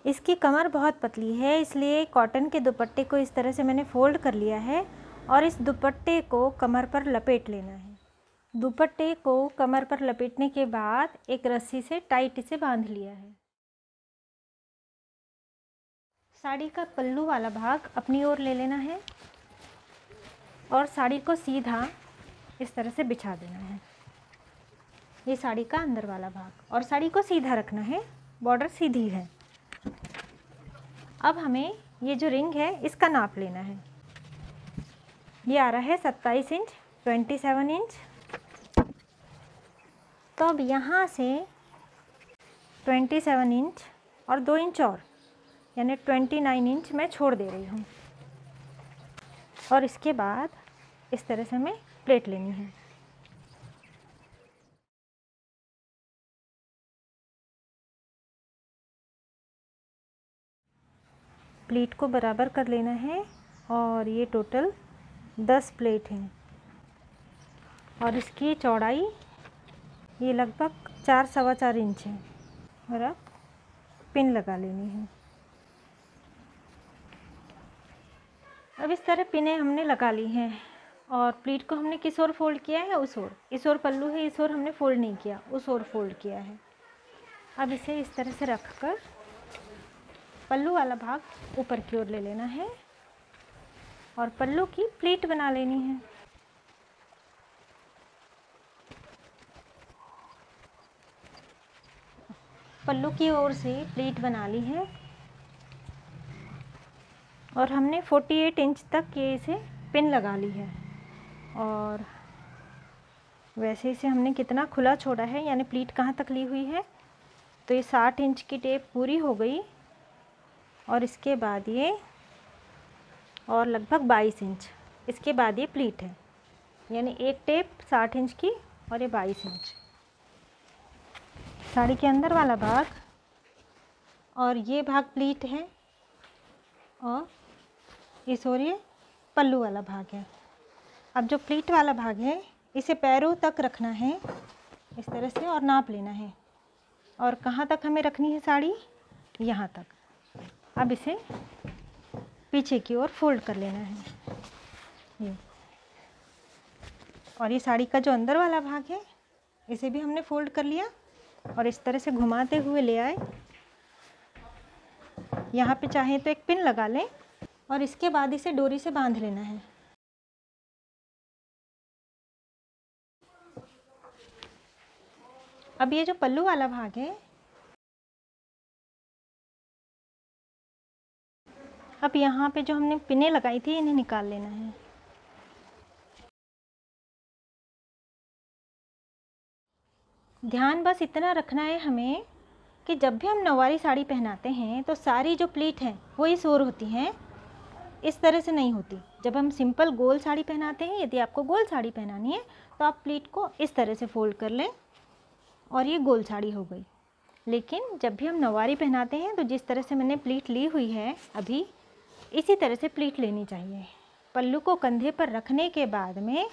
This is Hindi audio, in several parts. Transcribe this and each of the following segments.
इसकी कमर बहुत पतली है, इसलिए कॉटन के दुपट्टे को इस तरह से मैंने फ़ोल्ड कर लिया है और इस दुपट्टे को कमर पर लपेट लेना है। दुपट्टे को कमर पर लपेटने के बाद एक रस्सी से टाइट इसे बांध लिया है। साड़ी का पल्लू वाला भाग अपनी ओर ले लेना है और साड़ी को सीधा इस तरह से बिछा देना है। ये साड़ी का अंदर वाला भाग, और साड़ी को सीधा रखना है, बॉर्डर सीधी है। अब हमें ये जो रिंग है इसका नाप लेना है। ये आ रहा है 27 इंच 27 इंच। तो अब यहाँ से 27 इंच और 2 इंच और, यानी 29 इंच मैं छोड़ दे रही हूँ। और इसके बाद इस तरह से हमें प्लेट लेनी है। प्लेट को बराबर कर लेना है और ये टोटल 10 प्लेट हैं और इसकी चौड़ाई ये लगभग 4 सवा 4 इंच है। और अब पिन लगा लेनी है। अब इस तरह पिनें हमने लगा ली हैं और प्लीट को हमने किस ओर फोल्ड किया है? उस ओर। इस ओर पल्लू है, इस ओर हमने फोल्ड नहीं किया, उस ओर फोल्ड किया है। अब इसे इस तरह से रखकर पल्लू वाला भाग ऊपर की ओर ले लेना है और पल्लू की प्लीट बना लेनी है। पल्लू की ओर से प्लीट बना ली है और हमने 48 इंच तक ये इसे पिन लगा ली है। और वैसे इसे हमने कितना खुला छोड़ा है, यानी प्लीट कहाँ तक ली हुई है, तो ये 60 इंच की टेप पूरी हो गई और इसके बाद ये और लगभग 22 इंच, इसके बाद ये प्लीट है, यानी एक टेप 60 इंच की और ये 22 इंच। साड़ी के अंदर वाला भाग और ये भाग प्लीट है और इस ओर ये पल्लू वाला भाग है। अब जो प्लीट वाला भाग है इसे पैरों तक रखना है इस तरह से और नाप लेना है। और कहाँ तक हमें रखनी है साड़ी? यहाँ तक। अब इसे पीछे की ओर फोल्ड कर लेना है ये। और ये साड़ी का जो अंदर वाला भाग है इसे भी हमने फोल्ड कर लिया और इस तरह से घुमाते हुए ले आए। यहाँ पे चाहे तो एक पिन लगा लें और इसके बाद इसे डोरी से बांध लेना है। अब ये जो पल्लू वाला भाग है, अब यहाँ पे जो हमने पिनें लगाई थी इन्हें निकाल लेना है। ध्यान बस इतना रखना है हमें कि जब भी हम नौवारी साड़ी पहनाते हैं तो सारी जो प्लीट हैं वो इस ओर होती हैं, इस तरह से नहीं होती। जब हम सिंपल गोल साड़ी पहनाते हैं, यदि आपको गोल साड़ी पहनानी है तो आप प्लीट को इस तरह से फोल्ड कर लें और ये गोल साड़ी हो गई। लेकिन जब भी हम नौवारी पहनाते हैं तो जिस तरह से मैंने प्लीट ली हुई है अभी, इसी तरह से प्लीट लेनी चाहिए। पल्लू को कंधे पर रखने के बाद में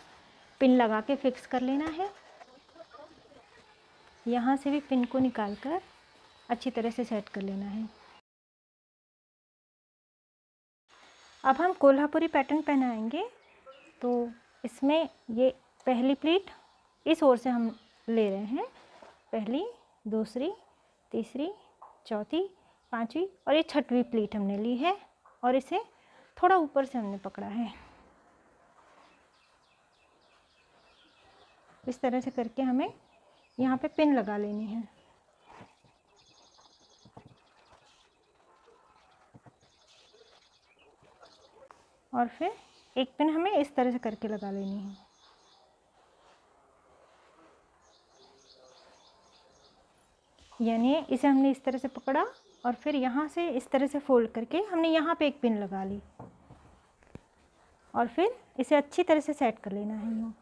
पिन लगा के फिक्स कर लेना है। यहाँ से भी पिन को निकाल कर अच्छी तरह से सेट कर लेना है। अब हम कोल्हापुरी पैटर्न पहनाएंगे तो इसमें ये पहली प्लीट इस ओर से हम ले रहे हैं, पहली, दूसरी, तीसरी, चौथी, पांचवी और ये छठवीं प्लीट हमने ली है और इसे थोड़ा ऊपर से हमने पकड़ा है। इस तरह से करके हमें यहाँ पे पिन लगा लेनी है। और फिर एक पिन हमें इस तरह से करके लगा लेनी है। यानी इसे हमने इस तरह से पकड़ा और फिर यहाँ से इस तरह से फोल्ड करके हमने यहाँ पे एक पिन लगा ली और फिर इसे अच्छी तरह से सेट कर लेना है।